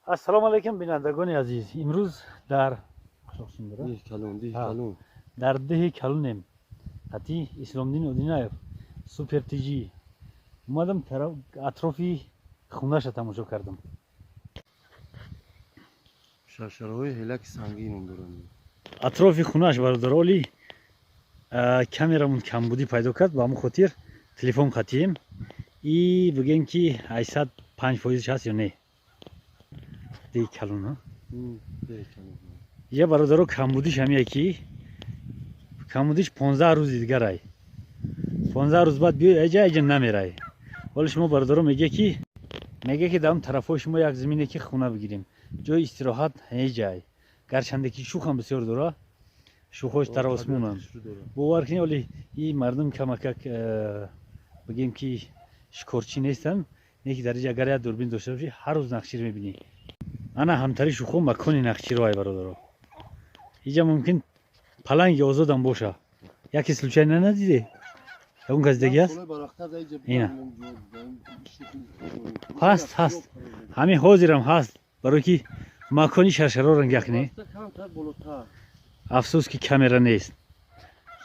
ассалому алайкум бинандагони азиз. имрӯз дар деҳи Калунем ҳати Исломдин Одинаев супер тиҷӣ омадам атрофи хунаша тамошо кардам. шаршараҳои ҳелаки сангинам дорам. атрофи хунаш бародар Оли камерамон камбудӣ пайдо кард, ба ҳамон хотир телефон қатием и бигем ки 85% ҳаст ё не. Деҳи Калун я бародаро камбудиш ҳамия ки камбудиш 15 рӯзи дигарай. 15 рӯз баъд биёй аҷа намерай. Вале шумо бародаро мега ки дар он тарафҳои шумо як замине ки хуна бигирем. ҷои истироҳат ҳеҷай. Гарчанде ки шухам бисёр дора. Шухош дар осмонам. Бовар кунед оли и мардум камакак бигем ки шикорчӣ нестанд. Не ки дар иҷа агар як дурбин дошта бошӣ ҳар рӯз нақширо мебинӣ. Ана ҳамтари шухо макони нақширо ай бародаро. Иҷа мумкин паланги озодам боша. Яке случай надиде? Ягон кас деги аст? Ина. Ҳаст. Ҳамин ҳозирам ҳаст. Барои ки макони шаршароро нигоҳ кунед. Афсӯс ки камера нест.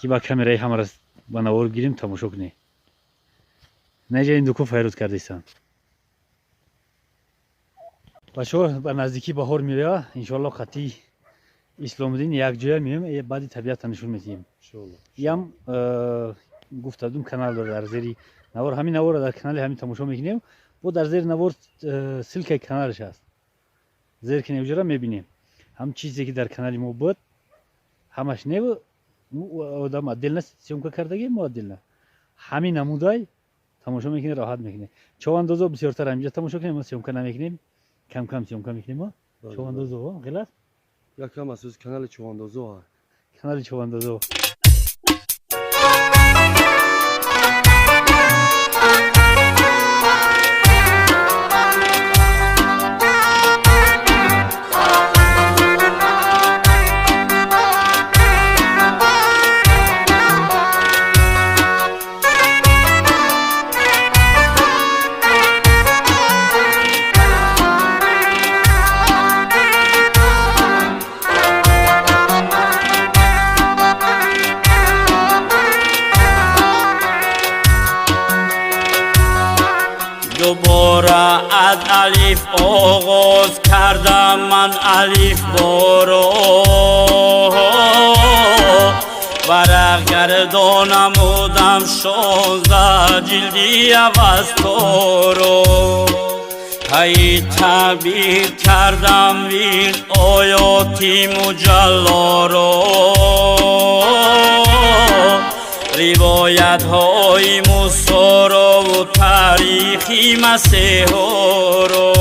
Ки ба камераи ҳамаро ба навор гирем тамошо кунед. Наҷа ин дуку файруд кардистанд. бачаҳо ба наздикӣ баҳор меояд. Иншоаллоҳ қатъи Исломиддин якҷоя меоем, баъди табиатро нишон медиҳем. Ям гуфтадум канал дорад дар зери навор. Ҳамин наворро дар канали ҳамин тамошо мекунем. бо дар зери навор силкаи каналаш аст. зер ки невҷара мебинем. ҳам чизе ки дар канали мо буд ҳамаш не одам отдельно съёмка кардагем мо отдельно. ҳамин намудай тамошо мекунем, роҳат мекунем. Човандозо бисёртар ҳаминҷа тамошо кунем, мо съёмка намекунем. Кам съёмка мекунем мо. Човандозо ғилат. Якам аз канали Човандозо. Канали Човандозо. دوباره از الف آغاز کردم من الف بارو ورق گردانم بودم 16 جلدی اوستارو هی تعبیر کردم وین آیاتی مجلا رو روایت های موسی و تاریخی مسیح رو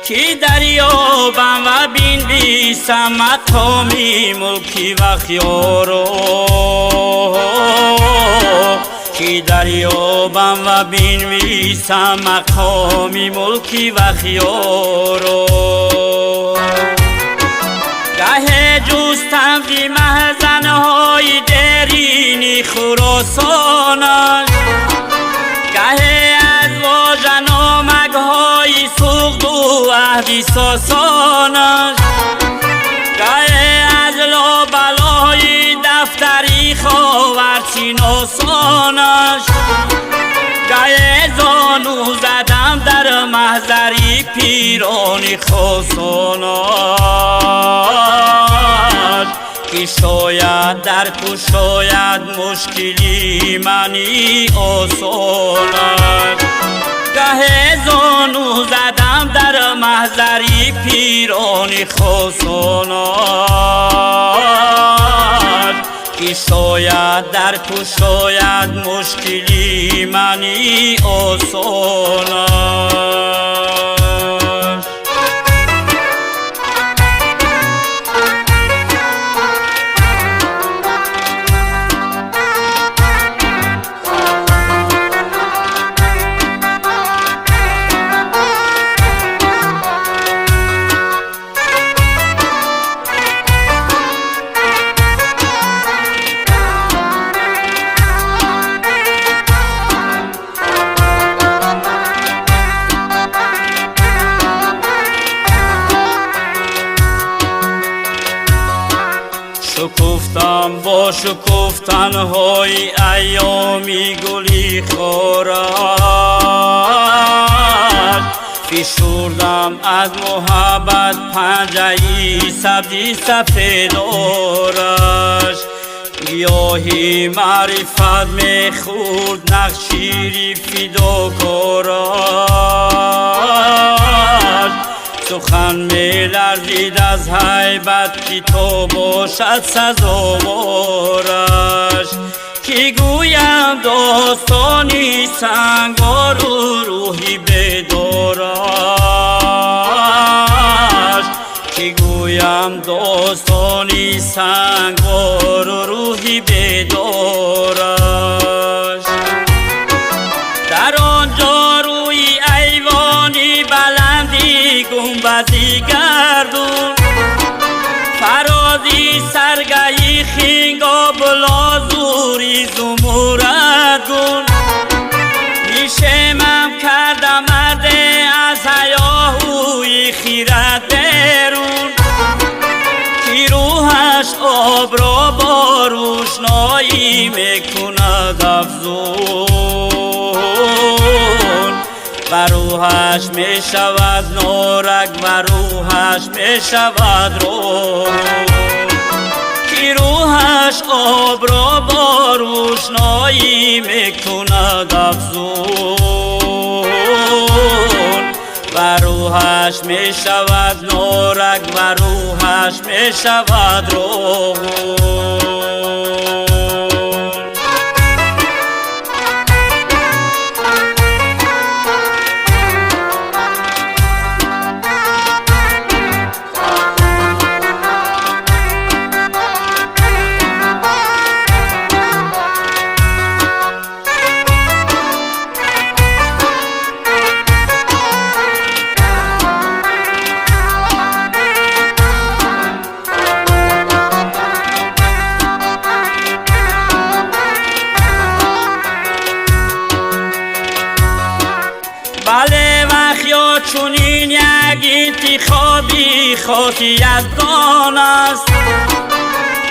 که دریابم و بنویسم مقامی ملکی و خیارو که دریابم و بنویسم مقامی ملکی و خیارو گه جستم که محزنهای درینی خراسانش گه از واژه‌نامه های سوخت و عهدی ساسانش گه از لابلای دفتری خاورچین آسانش گه زانو زدم در محضری پیرانی خاصانش که شاید در تو شاید مشکلی منی آسانش گه زانو زدم در محضری پیرانی خاصانش که شاید در تو شاید مشکلی منی آسانش با شکفتن‌های ایامی گلی خورد فشردم از محبت پنجه‌ای سبزی سفیدارش گیاهی معرفت میخورد نقشیری فداکارش سخن میلرزید از هیبت که تو باشد سزاوارش کی گویم داستانی سنگار و روحی بیدارش کی گویم داستانی سنگار و روحی بیدارش در آنجا روی ایوانی بلندی گنبدی گردون فرازی سرگهی خینگا بلازوری زموردون میشمم کردم مرده از هیاهوی خیرت درون کی روحش آب را با روشنایی میکند افزون و روحش می شود نورک و روحش می شود روح کی روحش آب را با روشنایی می کند افزون و روحش می شود نورک و روحش می شود روح بله وخیا چونین یک انتخابی خاطی یزدان است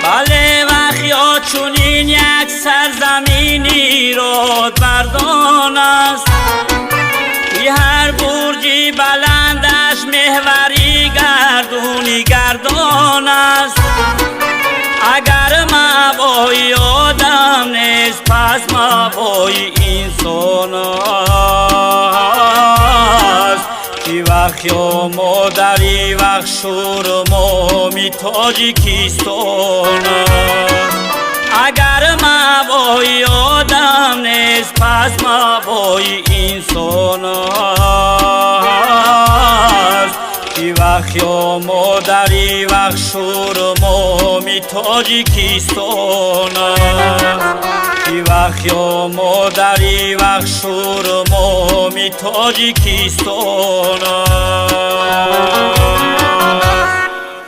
بله وخیا چونین یک سرزمینی راد بردان است که هر برجی بلندش محوری گردونی گردان است اگر مبای آدم نیست پس مبای انسان است کی وقت یا مادری وقت شور مامی تاجیکستان است اگر مبای آدم نیست پس مبای انسان است کی وقت یا مادری وقت شور مامی تاجیکستان است کی وقت یا مادری وقت شور مامی تاجیکستان است